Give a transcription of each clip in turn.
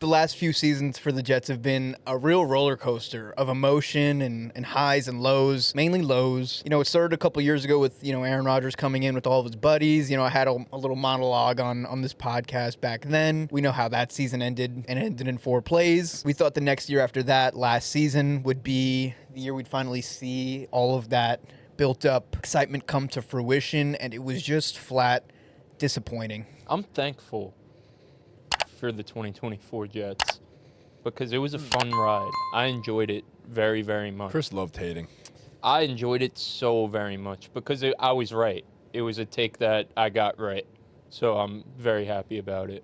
The last few seasons for the Jets have been a real roller coaster of emotion and highs and lows, mainly lows. It started a couple years ago with, Aaron Rodgers coming in with all of his buddies. I had a little monologue on this podcast back then. We know how that season ended, and it ended in 4 plays. We thought the next year after that, last season, would be the year we'd finally see all of that built up excitement come to fruition, and it was just flat disappointing. I'm thankful for the 2024 Jets because it was a fun ride. I enjoyed it very, very much. Chris loved hating. I enjoyed it so very much because I was right. It was a take that I got right. So I'm very happy about it.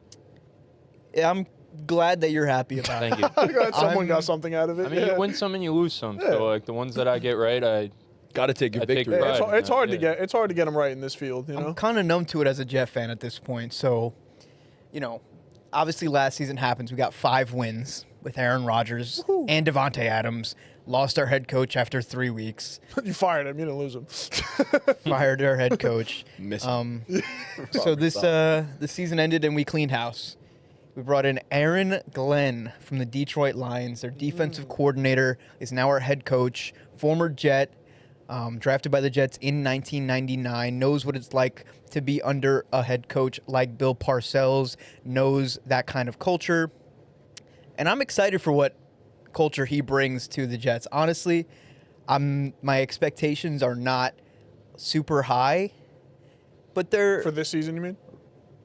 Yeah, I'm glad that you're happy about it. Thank you. I'm glad someone got something out of it. I mean, you win some and you lose some. So, like, the ones that I get right, I got to take your I take victory. pride. It's hard to get. It's hard to get them right in this field. I'm kind of numb to it as a Jet fan at this point. So, obviously last season happens. We got 5 wins with Aaron Rodgers and Devontae Adams. Lost our head coach after 3 weeks. You fired him. You didn't lose him. Fired our head coach. Miss him. So the season ended and we cleaned house. We brought in Aaron Glenn from the Detroit Lions. Their defensive coordinator is now our head coach. Former Jet. Drafted by the Jets in 1999, knows what it's like to be under a head coach like Bill Parcells, knows that kind of culture. And I'm excited for what culture he brings to the Jets. Honestly, my expectations are not super high, but they're... For this season, you mean?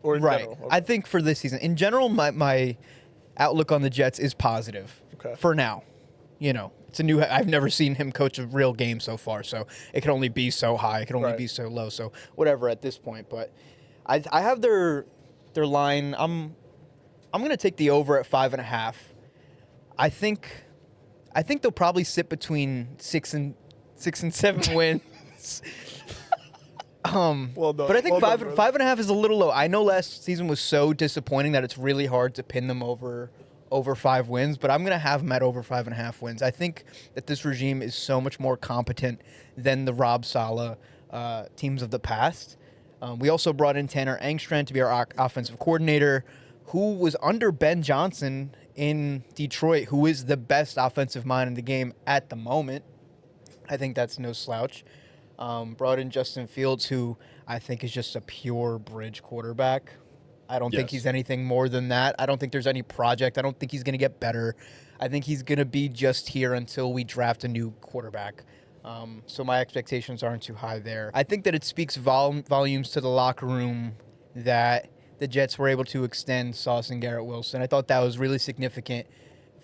Or in right. general? Okay. I think for this season. In general, my outlook on the Jets is positive for now. It's a new. I've never seen him coach a real game so far, so it can only be so high. It can only be so low. So whatever at this point. But I have their line. I'm gonna take the over at 5.5. I think they'll probably sit between 6 and 7 wins. Well done. But I think Well done, 5.5 is a little low. I know last season was so disappointing that it's really hard to pin them over 5 wins, but I'm going to have them at over 5.5 wins. I think that this regime is so much more competent than the Rob Saleh teams of the past. We also brought in Tanner Engstrand to be our offensive coordinator, who was under Ben Johnson in Detroit, who is the best offensive mind in the game at the moment. I think that's no slouch. Brought in Justin Fields, who I think is just a pure bridge quarterback. I don't think he's anything more than that. I don't think there's any project. I don't think he's going to get better. I think he's going to be just here until we draft a new quarterback. So my expectations aren't too high there. I think that it speaks volumes to the locker room that the Jets were able to extend Sauce and Garrett Wilson. I thought that was really significant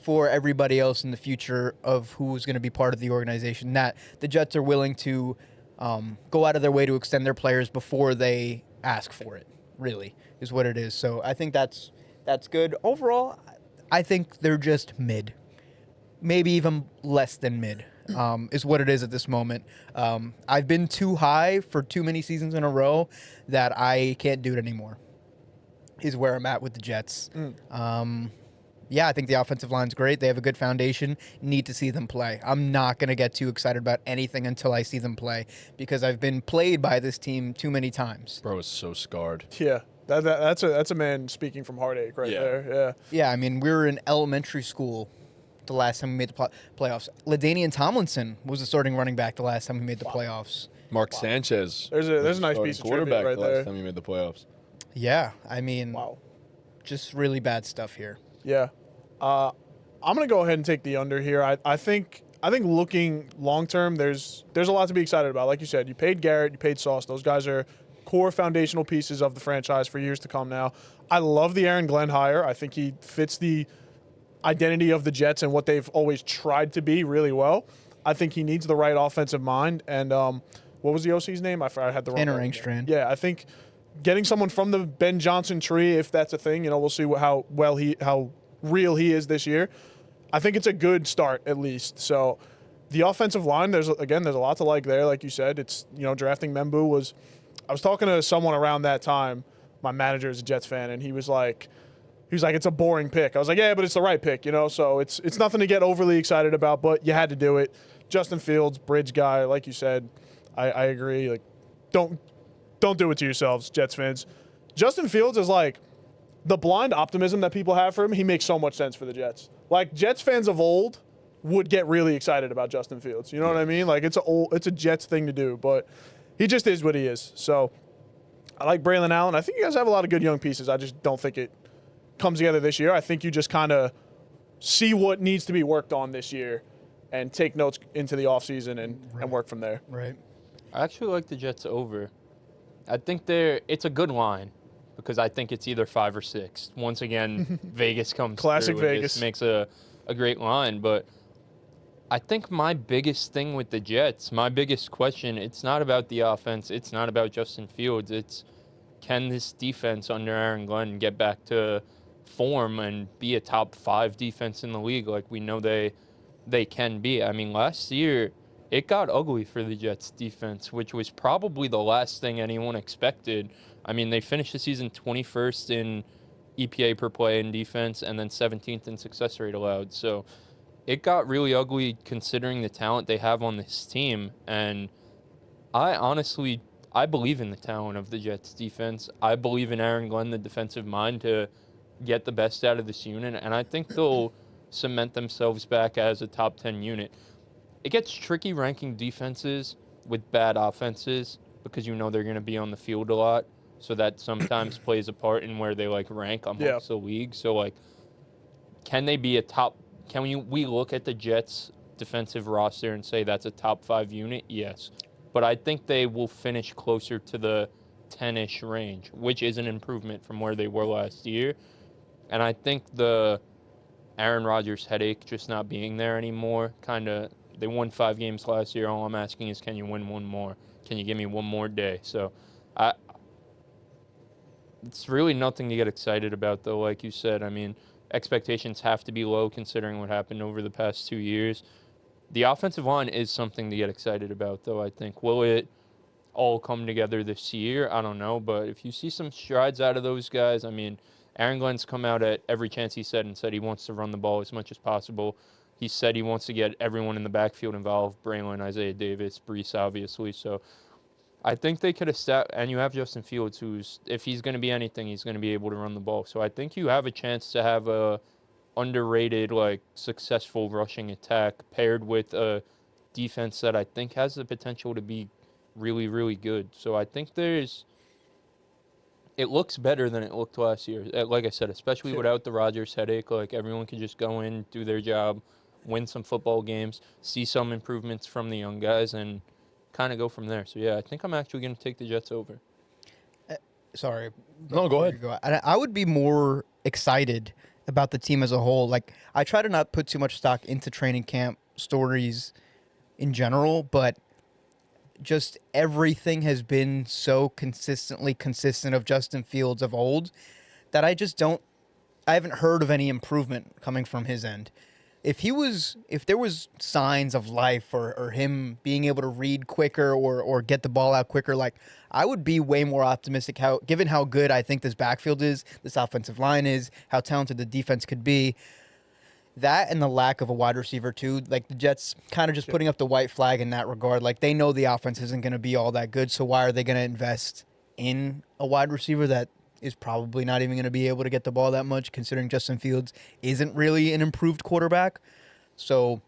for everybody else in the future of who was going to be part of the organization, that the Jets are willing to go out of their way to extend their players before they ask for it, really, is what it is. So I think that's good. Overall, I think they're just mid. Maybe even less than mid is what it is at this moment. I've been too high for too many seasons in a row that I can't do it anymore, is where I'm at with the Jets. Yeah, I think the offensive line's great. They have a good foundation. Need to see them play. I'm not going to get too excited about anything until I see them play because I've been played by this team too many times. Bro is so scarred. Yeah, that's a man speaking from heartache right there. Yeah. Yeah, I mean, we were in elementary school the last time we made the playoffs. LaDainian Tomlinson was the starting running back the last time we made the playoffs. Mark Sanchez. There's a nice piece of quarterback tribute right the there. last time he made the playoffs. Yeah, I mean, Wow. just really bad stuff here. Yeah. I'm going to go ahead and take the under here. I think looking long term, there's a lot to be excited about. Like you said, you paid Garrett, you paid Sauce. Those guys are core foundational pieces of the franchise for years to come now. I love the Aaron Glenn hire. I think he fits the identity of the Jets and what they've always tried to be really well. I think he needs the right offensive mind. And what was the OC's name? I had the wrong Tanner name. Engstrand. Yeah, I think getting someone from the Ben Johnson tree, if that's a thing, we'll see how real he is this year. I think it's a good start at least. So the offensive line, there's a lot to like there. Like you said, it's drafting Membu was. I was talking to someone around that time. My manager is a Jets fan, and he was like, it's a boring pick. I was like, yeah, but it's the right pick, So it's nothing to get overly excited about, but you had to do it. Justin Fields, bridge guy, like you said, I agree. Like, don't do it to yourselves, Jets fans. Justin Fields is like the blind optimism that people have for him, he makes so much sense for the Jets. Like, Jets fans of old would get really excited about Justin Fields. You know what I mean? Like, it's a Jets thing to do, but he just is what he is. So I like Braylon Allen. I think you guys have a lot of good young pieces. I just don't think it comes together this year. I think you just kind of see what needs to be worked on this year and take notes into the offseason and work from there. Right. I actually like the Jets over. I think it's a good line because I think it's either 5 or 6. Once again, Vegas comes Classic through and Vegas. just makes a great line. But I think my biggest thing with the Jets, my biggest question, it's not about the offense. It's not about Justin Fields. It's can this defense under Aaron Glenn get back to form and be a top 5 defense in the league like we know they can be. I mean, last year it got ugly for the Jets defense, which was probably the last thing anyone expected. I mean, they finished the season 21st in EPA per play in defense and then 17th in success rate allowed. So it got really ugly considering the talent they have on this team. And I believe in the talent of the Jets defense. I believe in Aaron Glenn, the defensive mind, to get the best out of this unit. And I think they'll cement themselves back as a top 10 unit. It gets tricky ranking defenses with bad offenses because you know they're going to be on the field a lot. So that sometimes plays a part in where they rank amongst the league. So can they be a top? We look at the Jets defensive roster and say that's a top 5 unit? Yes. But I think they will finish closer to the 10-ish range, which is an improvement from where they were last year. And I think the Aaron Rodgers headache just not being there anymore, they won 5 games last year. All I'm asking is, can you win one more? Can you give me one more day? So it's really nothing to get excited about, though, like you said. I mean, expectations have to be low considering what happened over the past 2 years. The offensive line is something to get excited about, though, I think. Will it all come together this year? I don't know. But if you see some strides out of those guys, I mean, Aaron Glenn's come out at every chance he said he wants to run the ball as much as possible. He said he wants to get everyone in the backfield involved, Braylon, Isaiah Davis, Brees, obviously. So I think they could have and you have Justin Fields, who's, if he's going to be anything, he's going to be able to run the ball. So I think you have a chance to have a underrated, successful rushing attack paired with a defense that I think has the potential to be really, really good. So I think it looks better than it looked last year. Like I said, especially without the Rodgers headache. Everyone can just go in, do their job, win some football games, see some improvements from the young guys, and kind of go from there. So, yeah, I think I'm actually going to take the Jets over. Sorry. No, go ahead. I would be more excited about the team as a whole. I try to not put too much stock into training camp stories in general, but just everything has been so consistently consistent of Justin Fields of old that I haven't heard of any improvement coming from his end. If there was signs of life or him being able to read quicker or get the ball out quicker, I would be way more optimistic given how good I think this backfield is, this offensive line is, how talented the defense could be. That and the lack of a wide receiver too, the Jets kind of just putting up the white flag in that regard. They know the offense isn't going to be all that good, so why are they going to invest in a wide receiver that is probably not even going to be able to get the ball that much, considering Justin Fields isn't really an improved quarterback. So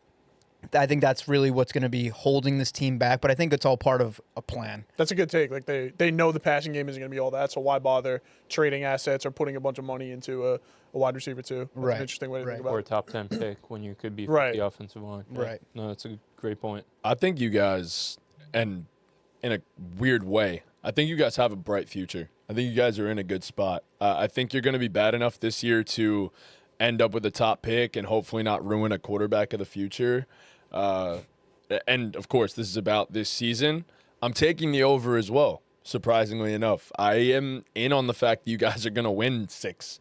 I think that's really what's going to be holding this team back, but I think it's all part of a plan. That's a good take. They know the passing game isn't going to be all that, so why bother trading assets or putting a bunch of money into a wide receiver too? That's an interesting way to think about it. Or a top 10 pick when you could be the offensive line. Right. No, that's a great point. I think you guys, and in a weird way, I think you guys have a bright future. I think you guys are in a good spot. I think you're going to be bad enough this year to end up with a top pick and hopefully not ruin a quarterback of the future. And, of course, this is about this season. I'm taking the over as well, surprisingly enough. I am in on the fact that you guys are going to win 6,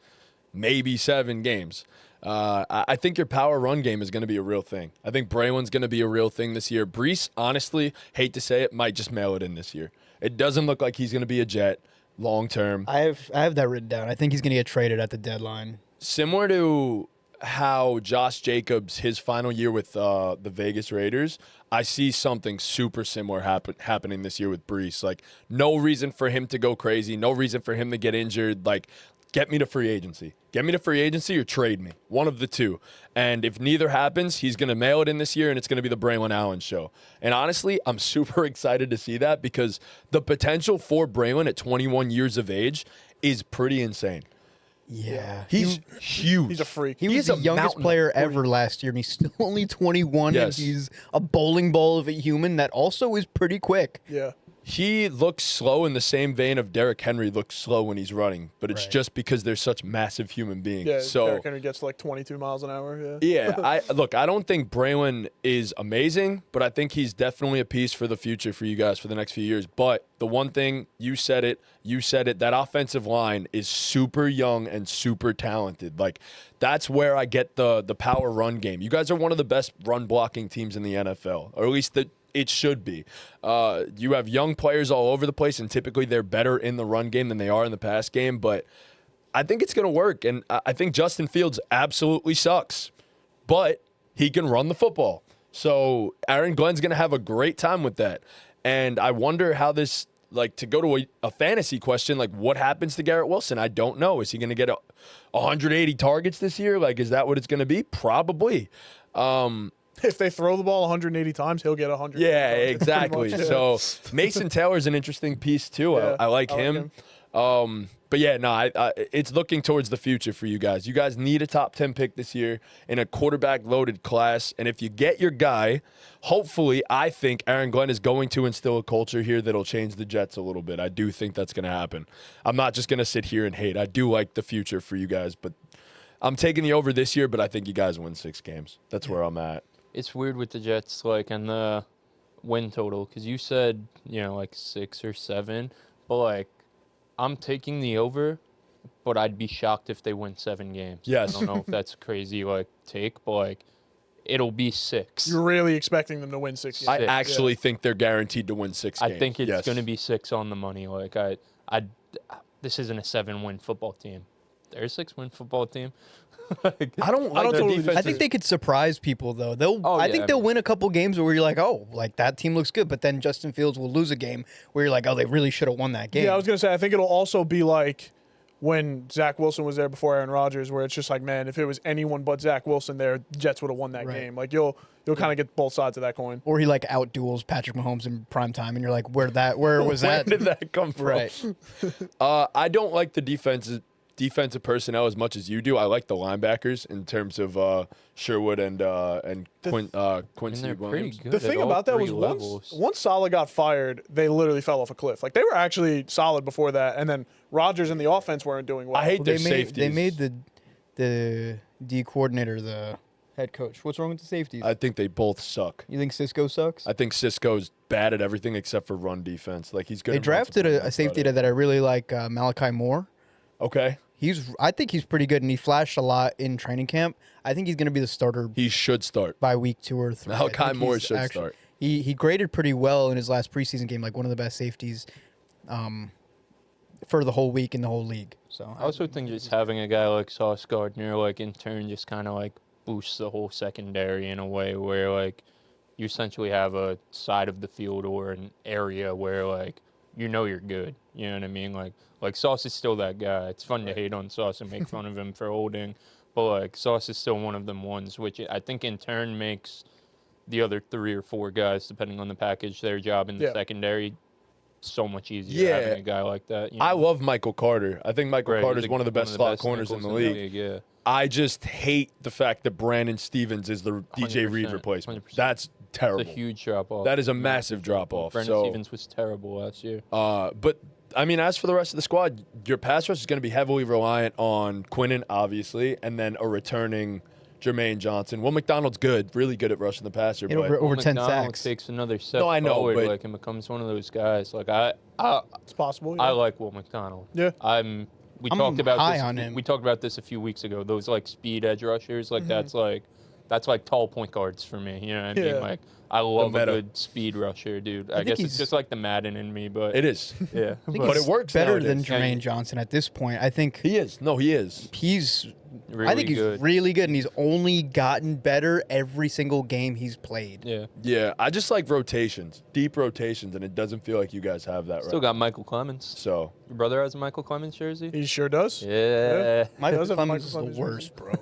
maybe 7 games. I think your power run game is going to be a real thing. I think Braylon's going to be a real thing this year. Brees, honestly, hate to say it, might just mail it in this year. It doesn't look like he's going to be a Jet long term. I have that written down. I think he's going to get traded at the deadline. Similar to how Josh Jacobs, his final year with the Vegas Raiders, I see something super similar happening this year with Brees. No reason for him to go crazy, no reason for him to get injured. get me to free agency. Get me to free agency or trade me. One of the two. And if neither happens, he's going to mail it in this year, and it's going to be the Braylon Allen show. And honestly, I'm super excited to see that because the potential for Braylon at 21 years of age is pretty insane. Yeah. He's huge. He's a freak. He was the youngest player ever last year, and he's still only 21, Yes. and he's a bowling ball of a human that also is pretty quick. Yeah. He looks slow in the same vein of Derrick Henry looks slow when he's running, but it's Right. just because they're such massive human beings. Yeah, So Derrick Henry gets like 22 miles an hour. yeah, I don't think Braylon is amazing, but I think he's definitely a piece for the future for you guys for the next few years. But the one thing, you said it, that offensive line is super young and super talented. Like, that's where I get the power run game. You guys are one of the best run blocking teams in the NFL, or at least it should be. You have young players all over the place, and typically they're better in the run game than they are in the pass game, but I think it's going to work, and I think Justin Fields absolutely sucks, but he can run the football. So Aaron Glenn's going to have a great time with that, and I wonder how this, like, to go to a fantasy question, like, what happens to Garrett Wilson? I don't know. Is he going to get 180 targets this year? Like, is that what it's going to be? Probably. If they throw the ball 180 times, he'll get 100. Yeah, exactly. So Mason Taylor's an interesting piece too. Yeah, I like him. But yeah, no, it's looking towards the future for you guys. You guys need a top 10 pick this year in a quarterback-loaded class. And if you get your guy, hopefully, I think Aaron Glenn is going to instill a culture here that'll change the Jets a little bit. I do think that's going to happen. I'm not just going to sit here and hate. I do like the future for you guys, but I'm taking the over this year, but I think you guys win 6 games. That's where I'm at. It's weird with the Jets, like, and the win total, because you said, like 6 or 7, but, like, I'm taking the over, but I'd be shocked if they win 7 games. Yes. I don't know if that's crazy, like, take, but, like, it'll be 6. You're really expecting them to win 6 games. I actually think they're guaranteed to win 6 games. I think it's Yes. going to be 6 on the money. Like, this isn't a 7-win football team. They're a 6-win football team. I don't like their totally defense. I think they could surprise people, though. I think they'll win a couple games where you're like, oh, like that team looks good, but then Justin Fields will lose a game where you're like, oh, they really should have won that game. Yeah, I was going to say, I think it'll also be like when Zach Wilson was there before Aaron Rodgers, where it's just like, man, if it was anyone but Zach Wilson there, Jets would have won that Right. game. Like, you'll kind of get both sides of that coin. Or he like outduels Patrick Mahomes in prime time, and you're like, where was Where that? did that come from? Right. I don't like the defensive personnel as much as you do. I like the linebackers in terms of Sherwood and Quincy they're pretty Williams. good. The at thing all about that 3 was levels. once Saleh got fired, they literally fell off a cliff. Like, they were actually solid before that, and then Rodgers and the offense weren't doing well. I hate Well, their they safeties. made the D coordinator the head coach. What's wrong with the safeties? I think they both suck. You think Cisco sucks? I think Cisco's bad at everything except for run defense. Like, he's good. They at run drafted defense, a that's safety about it. that I really like, Malachi Moore. Okay, I think he's pretty good, and he flashed a lot in training camp. I think he's going to be the starter he should start. by week 2 or 3. I Malachi think Moore he's should start. He graded pretty well in his last preseason game, like one of the best safeties for the whole week in the whole league. So I also think just having a guy like Sauce Gardner, like, in turn, just kind of, like, boosts the whole secondary in a way where, like, you essentially have a side of the field or an area where, like, you're good. You know what I mean? Like Sauce is still that guy. It's fun to hate on Sauce and make fun of him for holding, but, like, Sauce is still one of them ones, which I think in turn makes the other 3 or 4 guys, depending on the package, their job in the secondary so much easier having a guy like that. I love Michael Carter. I think Michael Carter is one of the best slot corners in the league. Yeah. I just hate the fact that Brandon Stevens is the DJ Reed 100%, replacement. 100%. That's terrible. It's a huge drop off. That is a massive drop off. Brandon So, Stevens was terrible last year. but I mean, as for the rest of the squad, your pass rush is going to be heavily reliant on Quinnen, obviously, and then a returning Jermaine Johnson. Will McDonald's good, really good at rushing the passer. You know, But over 10 McDonald sacks. takes another step No, I know, forward, but- like, and becomes one of those guys. Like, It's possible. I like Will McDonald. Yeah. We I'm talked about high this. on him. We talked about this a few weeks ago. Those, like, speed edge rushers, like, that's like tall point guards for me. You know what I mean? Yeah. Like, I love a meta. good speed rusher, dude. I think guess it's he's- just like the Madden in me, but it is. yeah. I think But he's it works better nowadays. than Jermaine Johnson at this point. I think He is. No, he is. he's really I think he's good. really good, and he's only gotten better every single game he's played. Yeah. Yeah, I just like rotations, deep rotations, and it doesn't feel like you guys have that Still right. got Michael Clemens. So Your brother has a Michael Clemens jersey? He sure does. Yeah. Michael does have Clemens is Michael the Clemens worst, bro.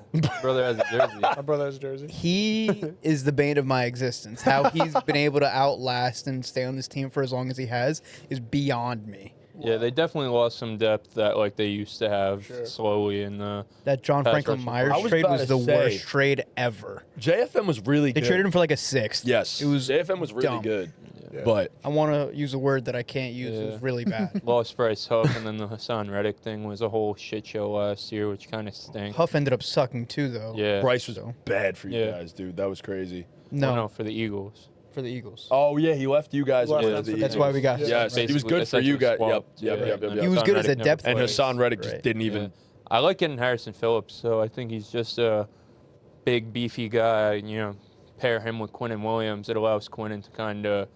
Brother has a jersey. My brother has a jersey. He is the bane of my existence. How he's been able to outlast and stay on this team for as long as he has is beyond me. Yeah, they definitely lost some depth that like they used to have slowly in the That John Pass Franklin rushing. Myers I was trade about was to the say- worst trade ever. JFM was really They good. traded him for like a sixth. Yes, It was JFM was really dumb. good, Yeah. but I want to use a word that I can't use. It Yeah. was really bad. lost Bryce Huff, and then the Hassan Reddick thing was a whole shit show last year, which kind of stinks. Huff ended up sucking too, though. Yeah. Bryce was So- bad for you Yeah. guys, dude. That was crazy. No, Oh, no, for the Eagles. for the Eagles. Oh yeah, he left you guys. Left with us the for the That's why we got. Yeah. Yes, he was Basically, good for you essentially guys. swapped. Yep. and He was good as a Hassan Reddick depth never And played. Hassan Reddick just Right. didn't even. Yeah. I like getting Harrison Phillips, so I think he's just a big, beefy guy. You know, pair him with Quinnen Williams. It allows Quinnen to kind of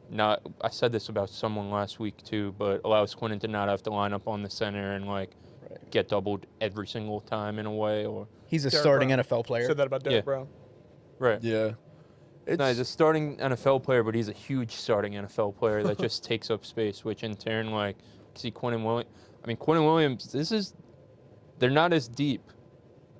not. I said this about someone last week too, but allows Quinnen to not have to line up on the center and like get doubled every single time in a way. Or He's a Derek starting Brown. NFL player. Said that about Derek Yeah. Brown. right. Yeah. It's, No, he's a starting NFL player, but he's a huge starting NFL player that just takes up space, which in turn, like, see Quinnen Williams. I mean, Quinnen Williams, they're not as deep,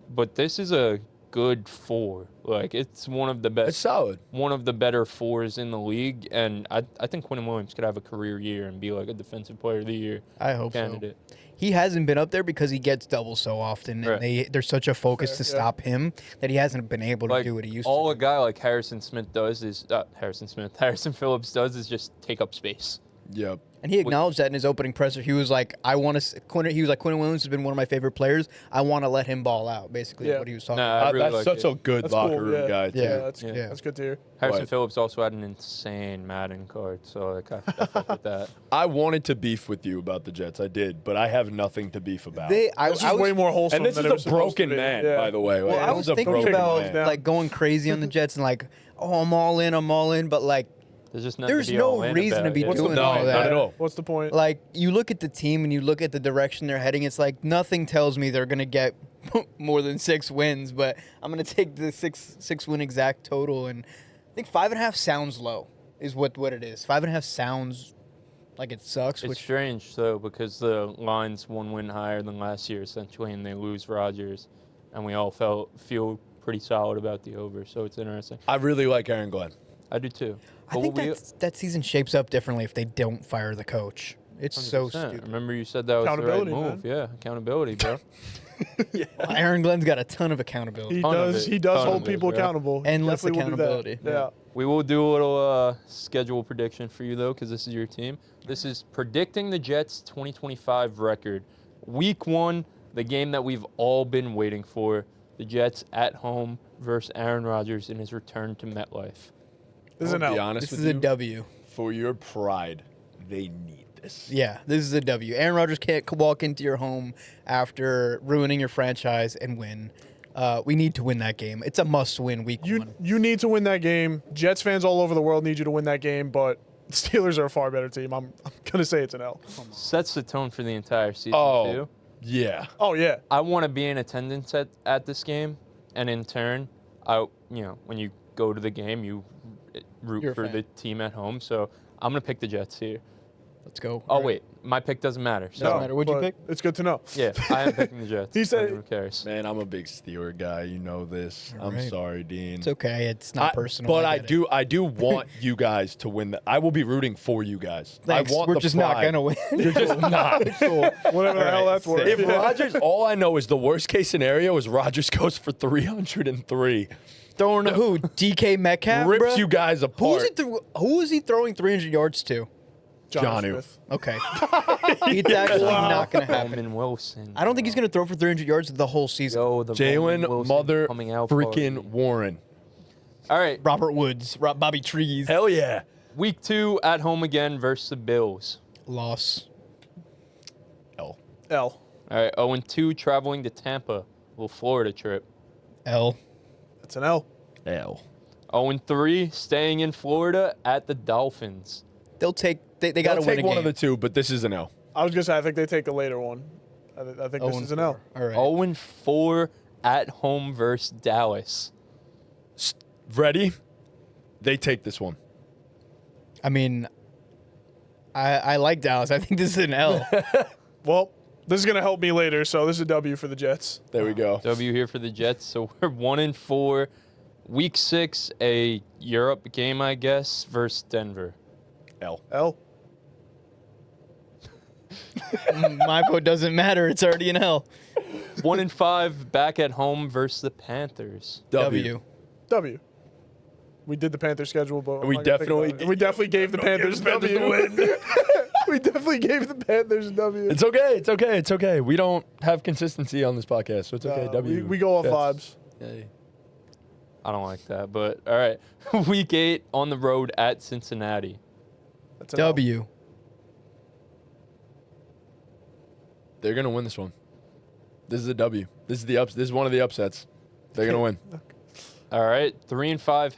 but this is a good four. Like, it's one of the it's best, solid. one of the better fours in the league. And I think Quinnen Williams could have a career year and be like a defensive player of the year I hope so. candidate. He hasn't been up there because he gets doubles so often, and Right. there's such a focus to Fair, yeah. stop him that he hasn't been able to Like, do what he used all to. a guy like Harrison Phillips does is just take up space. Yep. And he acknowledged that in his opening presser. He was like, Quinnen Williams has been one of my favorite players. I want to let him ball out, basically, Yeah. what he was talking Nah, about. I really That's like such it. a good That's locker cool, room yeah. guy. Too. Yeah. That's Yeah. that's good to hear. Harrison Right. Phillips also had an insane Madden card, so like, I fuck with that. I wanted to beef with you about the Jets. I did, but I have nothing to beef about. I This is was way more wholesome and this than it was is a supposed to broken be. man, Yeah. by the way. Well, Like, I this was is a thinking broken about man. man. like going crazy on the Jets and like, oh, I'm all in, but like, There's just nothing there's to be all no in reason to about, be yeah. What's the doing No, all not that. at all. What's the point? Like, you look at the team and you look at the direction they're heading. It's like nothing tells me they're gonna get more than 6 wins, but I'm gonna take the six win exact total, and I think 5.5 sounds low. Is what it is. 5.5 sounds like it sucks. It's Which strange though because the line's 1 win higher than last year essentially, and they lose Rodgers, and we all feel pretty solid about the over. So it's interesting. I really like Aaron Glenn. I do too. I think that season shapes up differently if they don't fire the coach. It's so 100%. stupid. Remember you said that was the right Accountability, move. man. Yeah, accountability, bro. Well, Aaron Glenn's got a ton of accountability. He ton of does. it. He does Ton hold of it, people bro. accountable. He Endless definitely will do that. accountability. Yeah. We will do a little schedule prediction for you, though, because this is your team. This is predicting the Jets' 2025 record. Week 1, the game that we've all been waiting for. The Jets at home versus Aaron Rodgers in his return to MetLife. This is an I'll be L. honest This with is a you. W. For your pride, they need this. Yeah, this is a W. Aaron Rodgers can't walk into your home after ruining your franchise and win. We need to win that game. It's a must-win week one. You need to win that game. Jets fans all over the world need you to win that game, but the Steelers are a far better team. I'm gonna say it's an L. Sets the tone for the entire season, Oh, too. yeah. Oh yeah. I want to be in attendance at this game, and in turn, when you go to the game, you root You're a for fan. the team at home. So I'm gonna pick the Jets here. Let's go. Oh wait, my pick doesn't matter. So Doesn't matter. What'd you but pick? It's good to know. yeah, I am picking the Jets. He said- Who cares? Man, I'm a big Steeler guy. You know this. All I'm right. sorry, Dean. It's okay. It's not personal. But get it. I do want you guys to win. I will be rooting for you guys. Thanks. I want We're the just not pride. gonna win. You're just not. Whatever the hell that's worth. If Yeah. Rodgers, all I know is the worst case scenario is Rodgers goes for 303, Throwing to who? DK Metcalf, rips bruh? you guys apart. Who is he throwing 300 yards to? Johnny. Smith. Okay. It's actually not going to happen. Coleman Wilson. I don't think he's going to throw for 300 yards the whole season. Yo, the Roman Jalen Wilson Mother coming out freaking party. Warren. All right, Robert Woods, Bobby Trees. Hell yeah. week 2 at home again versus the Bills. Loss. L. L. All right, 0-2 traveling to Tampa, little Florida trip. L. That's an L. L. 0-3 staying in Florida at the Dolphins. They'll take. They got to I'll win take a one game. of the two, but this is an L. I was gonna say I think they take a later one. I think this is an L. All right. 0-4 at home versus Dallas. Ready? They take this one. I mean, I like Dallas. I think this is an L. Well, this is going to help me later, so this is a W for the Jets. There we go. W here for the Jets. So we're 1-4. Week 6, a Europe game, I guess, versus Denver. L. L. My vote doesn't matter. It's already an L. 1-5, back at home versus the Panthers. W. W. We did the Panthers schedule, but I'm We not gonna think definitely- about it. We definitely gave the Panthers a W. We definitely gave the Panthers a W. It's okay. It's okay. It's okay. We don't have consistency on this podcast, so it's okay. W. We go off Jets. vibes. Yay. I don't like that, but all right. Week 8 on the road at Cincinnati. That's an L. W. They're gonna win this one. This is a W. This is the ups. This is one of the upsets. They're gonna win. All right, 3-5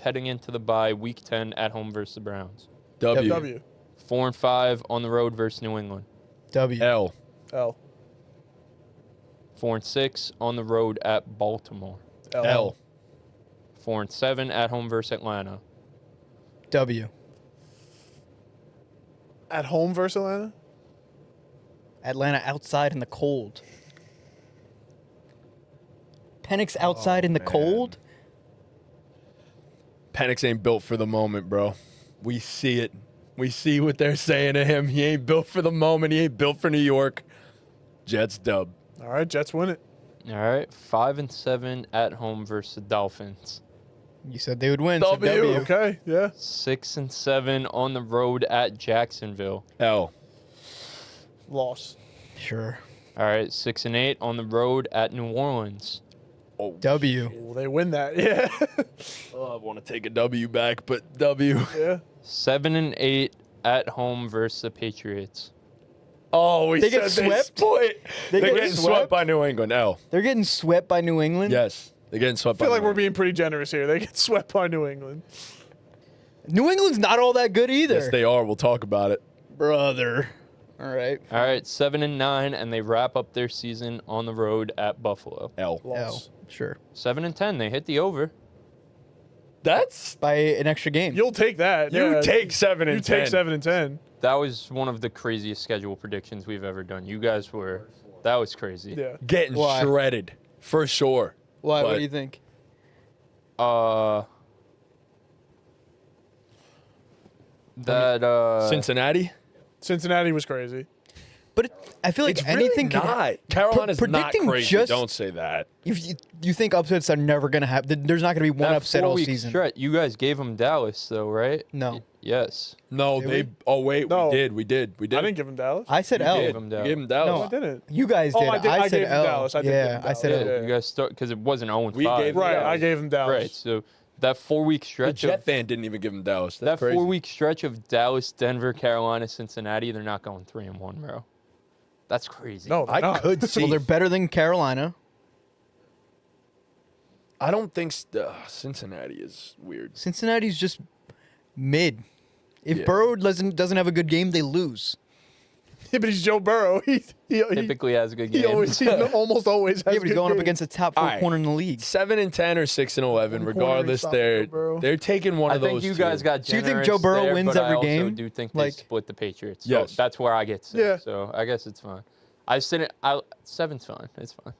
heading into the bye. Week 10 at home versus the Browns. W. W. 4-5 on the road versus New England. W. L. L. 4-6 on the road at Baltimore. L. 4-7 at home versus Atlanta. W. At home versus Atlanta? Atlanta outside in the cold. Penix outside in the man. cold? Penix ain't built for the moment, bro. We see it. We see what they're saying to him. He ain't built for the moment. He ain't built for New York. Jets dub. All right, Jets win it. All right, 5-7 at home versus the Dolphins. You said they would win. So W. W. Okay, yeah. 6-7 on the road at Jacksonville. L. Loss. Sure. All right, 6-8 on the road at New Orleans. Oh, W. Well, they win that, yeah. I want to take a W back, but W. Yeah. 7-8 at home versus the Patriots. Oh, we They get said swept? They're They get getting swept? swept by New England. L. They're getting swept by New England? Yes. They're getting swept I by feel like New we're England. being pretty generous here. They get swept by New England. New England's not all that good either. Yes, they are. We'll talk about it. Brother. All right. All right, 7-9, and they wrap up their season on the road at Buffalo. L. Loss. L. Sure. 7-10, they hit the over. That's By an extra game. You'll take that. you yeah. take 7 and You 10. take 7 and 10. That was one of the craziest schedule predictions we've ever done. You guys were, that was crazy. Yeah. Getting Why? shredded for sure. Why? What But- do you think? Cincinnati. Cincinnati was crazy. But I feel like anything can not. Carolina's not predicting crazy. just- Don't say that. If you think upsets are never going to happen, there's not going to be one that upset all 4-week season. stretch, you guys gave them Dallas, though, right? No. Yes. No, Did they. we? Oh wait, No. we did. I didn't give him Dallas. I said You L. gave 'em You Dallas. gave him Dallas. No, I didn't. You guys did. Oh, I did. I said gave him L. Dallas. I did give yeah, him I said Dallas. L. Yeah. You guys start, because it wasn't 0-5. We gave Right, Dallas. I gave him Dallas. Right, so that 4-week The stretch Jet of fan didn't even give him Dallas. that That's crazy. 4-week stretch of Dallas, Denver, Carolina, Cincinnati, they're not going 3-1, bro. That's crazy. No, they're I not. could see. Well, they're better than Carolina. I don't think Cincinnati is weird. Cincinnati's just mid. If Yeah. Burrow doesn't have a good game, they lose. Yeah, but he's Joe Burrow. He Typically has a good game. almost always has Yeah, but he's good going up games. against the top 4 All right. corner in the league. 7 and 10 or 6 and 11, One corner regardless, stop they're Joe Burrow. they're taking one I of those. think you two. guys got Do you think generous Joe Burrow there, wins but every I also game? do think Like- they split the Patriots. Yes. So that's where I get 6. Yeah. So I guess it's fine. 7's fine. It's fine.